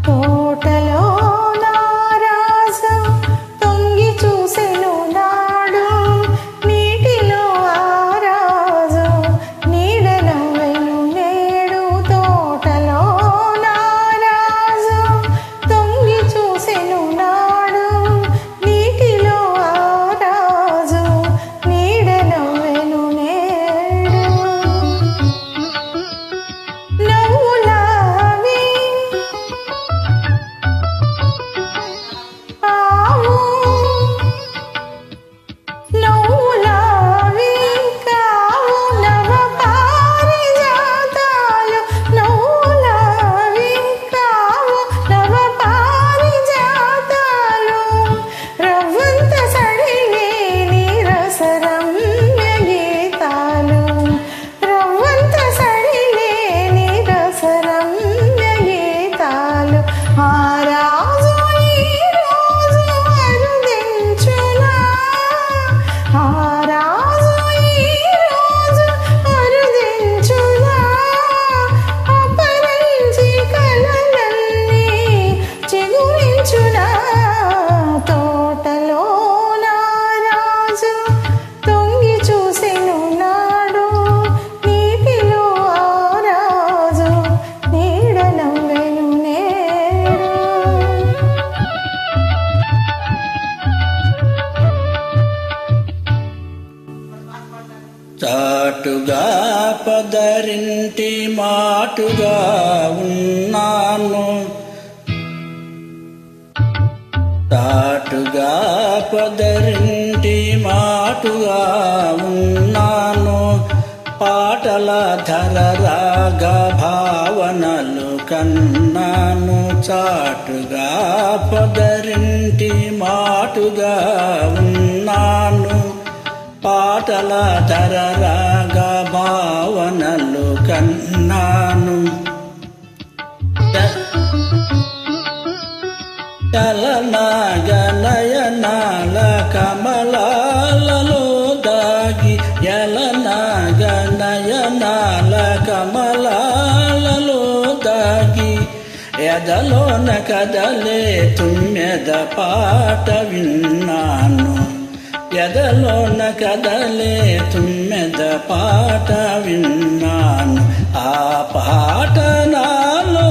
తోటలో నారాజు తొంగి చూసెను నాడు, నీటిలో ఆరాజు నీడ నవ్వెను నేడు. తోటలో నారాజు తొంగి చూసెను నాడు, నీటిలో ఆరాజు నీడ నవ్వెను నేడు. నవ్వులావి నవ్వులావి కావు నవ పారిజాతాలు, నవ్వులావి కావు నవ పారిజాతాలు. రవ్వంత సడిలేని రసరమ్య గీతాలు, రవ్వంత సడిలేని రసరమ్య గీతాలు. ఆ రాజు ఈ రోజు అరుదించునా, ఆ రాజు ఈ రోజు అరుదించునా. అపరించి కలలన్నీ చిగురించునా. తోటలో నారాజు తొంగి చూసెను నాడు, నీటిలో ఆరాజు నీడ నవ్వెను నేడు. చాటుగా పదరింటి మాటుగా ఉన్నాను, చాటుగా పదరింటి మాటుగా ఉన్నాను. పాటల ధర రాగ భావనలు కన్నాను. చాటుగా పదరింటి మాటుగా ఉన్నాను, పాటల ధర రాగ భావనలు కన్నాను. చలనాగ నయనాల కమలాలలో దాగి, ఎలనాగ నయనాల కమలాలలో దాగి, ఎదలోన కదలే తుమ్మెద పాట విన్నాను, ఎదలోన కదలే తుమ్మెద పాట విన్నాను. ఆ పాట నాలో